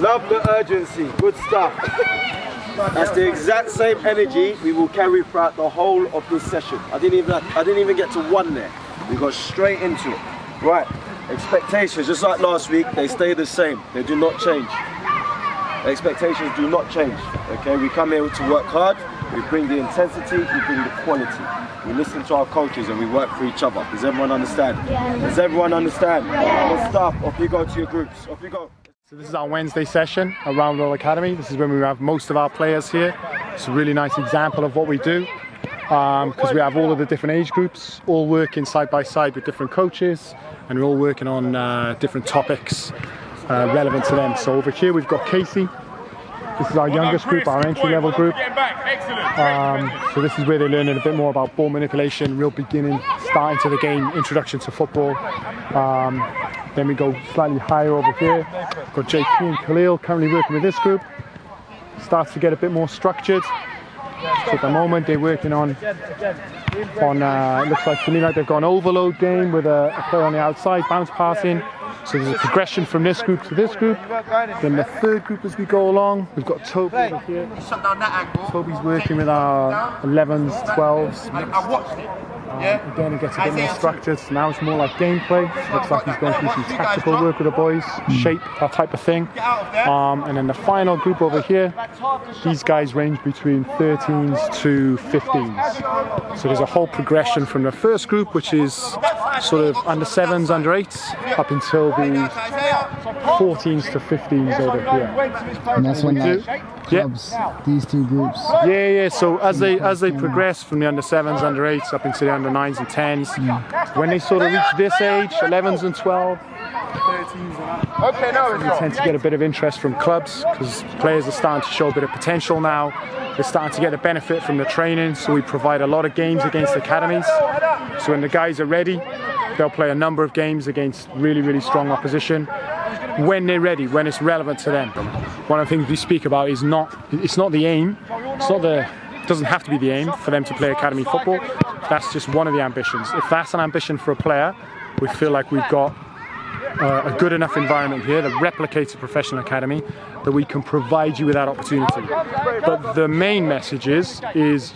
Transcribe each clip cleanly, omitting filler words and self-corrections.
Love the urgency, good stuff. That's the exact same energy we will carry throughout the whole of this session. I didn't even get to one there. We got straight into it. Right, expectations, just like last week, they stay the same. They do not change. Expectations do not change. Okay, we come here to work hard. We bring the intensity, we bring the quality. We listen to our coaches and we work for each other. Does everyone understand? Does everyone understand? Good stuff. Off you go to your groups. Off you go. So this is our Wednesday session at Round Roll Academy. This is when we have most of our players here. It's a really nice example of what we do because we have all of the different age groups all working side by side with different coaches, and we're all working on different topics relevant to them. So over here we've got Casey. This is our youngest group, our entry-level group. So this is where they're learning a bit more about ball manipulation, real beginning, starting to the game, introduction to football. Then we go slightly higher over here. We've got JP and Khalil currently working with this group. Starts to get a bit more structured. So at the moment they're working on it looks like to me like they've got an overload game with a player on the outside, bounce passing. So there's a progression from this group to this group. Then the third group as we go along, we've got Toby over here. Toby's working with our 11s, 12s. Again, it gets a bit more structured. So now it's more like gameplay. Looks like he's going through some tactical work with the boys, shape, that type of thing. And then the final group over here, these guys range between 13s to 15s. So there's a whole progression from the first group, which is sort of under 7s, under 8s, up until the 14s to 15s over here. And that's when clubs, these two groups. Yeah. So as they progress from the under 7s, under 8s, up into the under 9s and 10s, when they sort of reach this age, 11s and 12, 13s and up, we tend to get a bit of interest from clubs because players are starting to show a bit of potential now. They're starting to get a benefit from the training, so we provide a lot of games against academies. So when the guys are ready, they'll play a number of games against really, really strong opposition. When they're ready, when it's relevant to them. One of the things we speak about is it's not the aim, it doesn't have to be the aim for them to play academy football. That's just one of the ambitions. If that's an ambition for a player, we feel like we've got a good enough environment here that replicates a professional academy that we can provide you with that opportunity. But the main message is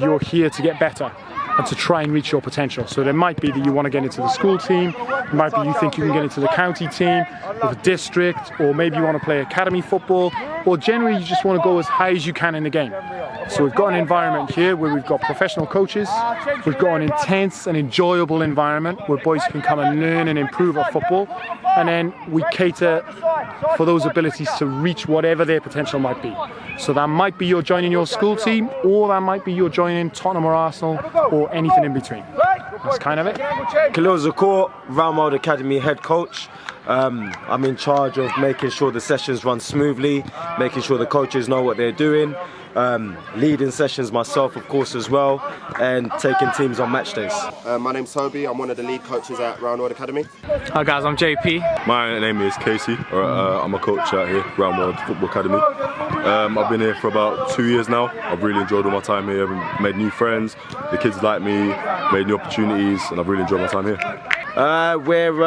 you're here to get better and to try and reach your potential. So there might be that you want to get into the school team, it might be you think you can get into the county team or the district, or maybe you want to play academy football, or generally you just want to go as high as you can in the game. So we've got an environment here where we've got professional coaches, we've got an intense and enjoyable environment where boys can come and learn and improve our football, and then we cater for those abilities to reach whatever their potential might be. So that might be you're joining your school team, or that might be you're joining Tottenham or Arsenal, or anything in between. That's kind of it. Khalil Zakor, Round Roll Academy head coach. I'm in charge of making sure the sessions run smoothly, making sure the coaches know what they're doing, leading sessions myself of course as well, and taking teams on match days. My name's Toby, I'm one of the lead coaches at Round Roll Academy. Hi guys, I'm JP. My name is Casey, I'm a coach out here, Round Roll Football Academy. I've been here for about 2 years now. I've really enjoyed all my time here, I've made new friends, the kids like me, made new opportunities, and I've really enjoyed my time here. We're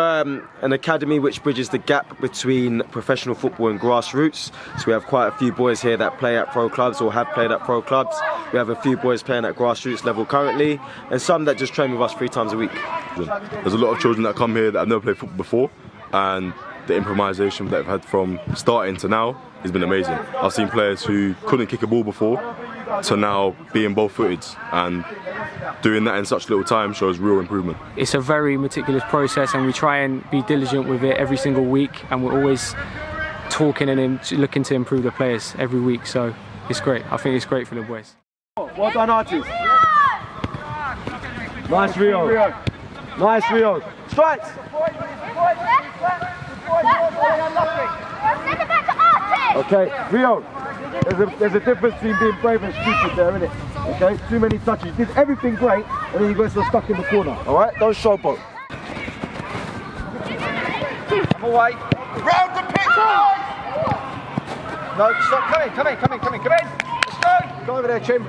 an academy which bridges the gap between professional football and grassroots. So we have quite a few boys here that play at pro clubs or have played at pro clubs. We have a few boys playing at grassroots level currently, and some that just train with us 3 times a week. There's a lot of children that come here that have never played football before, and the improvisation that they've had from starting to now has been amazing. I've seen players who couldn't kick a ball before to now being both-footed, and doing that in such little time shows real improvement. It's a very meticulous process, and we try and be diligent with it every single week, and we're always talking and looking to improve the players every week, so it's great. I think it's great for the boys. Well done, artists. Nice Rio. Nice Rio. Strikes. Okay, Rio. There's a difference between being brave and stupid there, isn't it? Okay, too many touches. You did everything great, and then you got so stuck in the corner. All right, don't showboat. I'm away. Round the pitch. No, stop. Come in. Let's go. Go over there, Chim.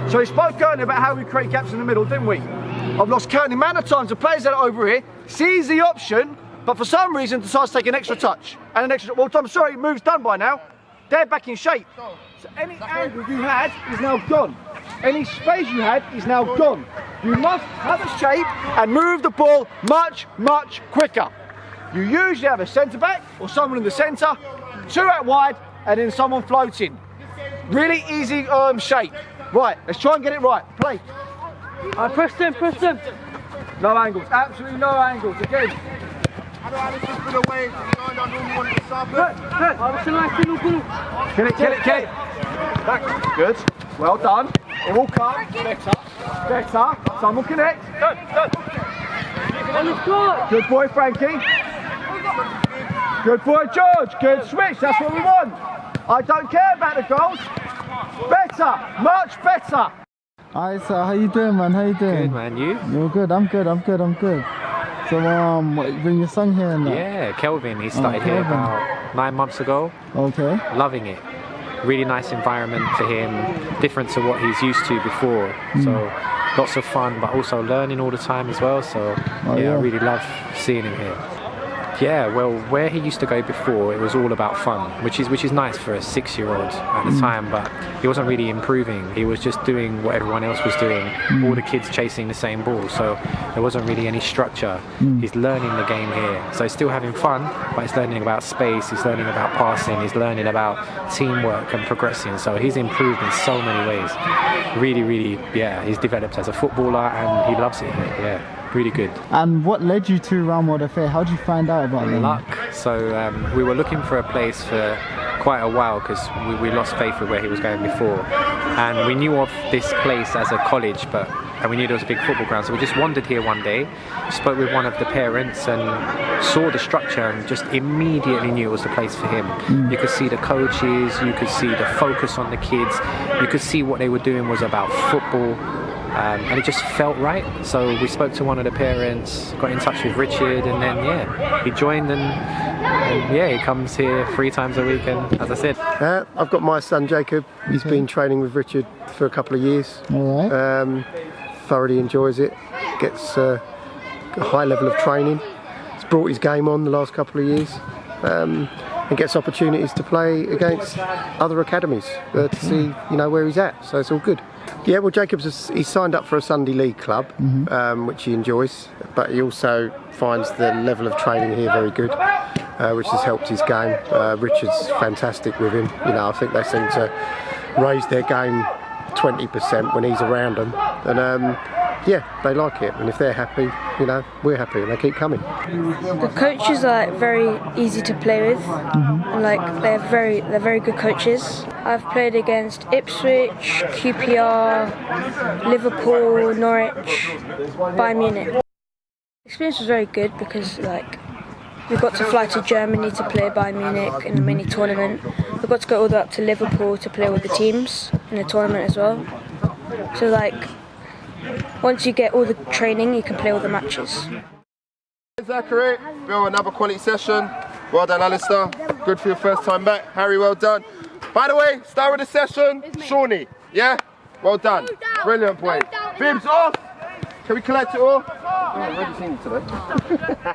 So we spoke earlier about how we create gaps in the middle, didn't we? I've lost count the amount of times the players that are over here sees the option but for some reason decides to take an extra touch and an extra. Well, I'm sorry, move's done by now. They're back in shape. So any angle you had is now gone. Any space you had is now gone. You must have a shape and move the ball much, much quicker. You usually have a centre back or someone in the centre, 2 out wide, and then someone floating. Really easy shape. Right, let's try and get it right. Play. Press them. No angles, absolutely no angles. Again. Kill it. Back. Good. Well done. It will come. Better. Someone connect. Good boy, Frankie. Good boy, George. Good switch. That's what we want. I don't care about the goals. Better. Much better. Alright, so how you doing, man? How you doing? Good, man. You? You're good. I'm good. So, what, you bring your son here and that? Yeah, Kelvin. He started here about 9 months ago. Okay. Loving it. Really nice environment for him. Different to what he's used to before. So, lots of fun, but also learning all the time as well. So, I really love seeing him here. Yeah, well, where he used to go before, it was all about fun, which is nice for a 6-year-old at the time, but he wasn't really improving. He was just doing what everyone else was doing, all the kids chasing the same ball, so there wasn't really any structure. He's learning the game here, so he's still having fun, but he's learning about space, he's learning about passing, he's learning about teamwork and progressing, so he's improved in so many ways. Really, he's developed as a footballer and he loves it here, yeah. Really good. And what led you to Ramwood FA? How did you find out about them? Luck. So we were looking for a place for quite a while because we lost faith with where he was going before. And we knew of this place as a college, and we knew there was a big football ground. So we just wandered here one day, spoke with one of the parents and saw the structure and just immediately knew it was the place for him. You could see the coaches, you could see the focus on the kids, you could see what they were doing was about football. And it just felt right, so we spoke to one of the parents, got in touch with Richard, and then he joined and he comes here 3 times a week, and as I said. I've got my son Jacob. He's been training with Richard for a couple of years. Thoroughly enjoys it, gets a high level of training. He's brought his game on the last couple of years. And gets opportunities to play against other academies to see where he's at, so it's all good. Yeah, well, he's signed up for a Sunday League club, which he enjoys, but he also finds the level of training here very good, which has helped his game. Richard's fantastic with him. I think they seem to raise their game 20% when he's around them, and they like it, and if they're happy, we're happy, and they keep coming. The coaches are very easy to play with, and they're very good coaches. I've played against Ipswich, QPR, Liverpool, Norwich, Bayern Munich. The experience was very good because we got to fly to Germany to play Bayern Munich in a mini tournament. We got to go all the way up to Liverpool to play with the teams in the tournament as well. So once you get all the training, you can play all the matches. Zachary, Bill, another quality session. Well done, Alistair. Good for your first time back. Harry, well done. By the way, star of the session, Shawnee. Yeah? Well done. Brilliant point. Bibs off. Can we collect it all? Oh, I've already seen you today.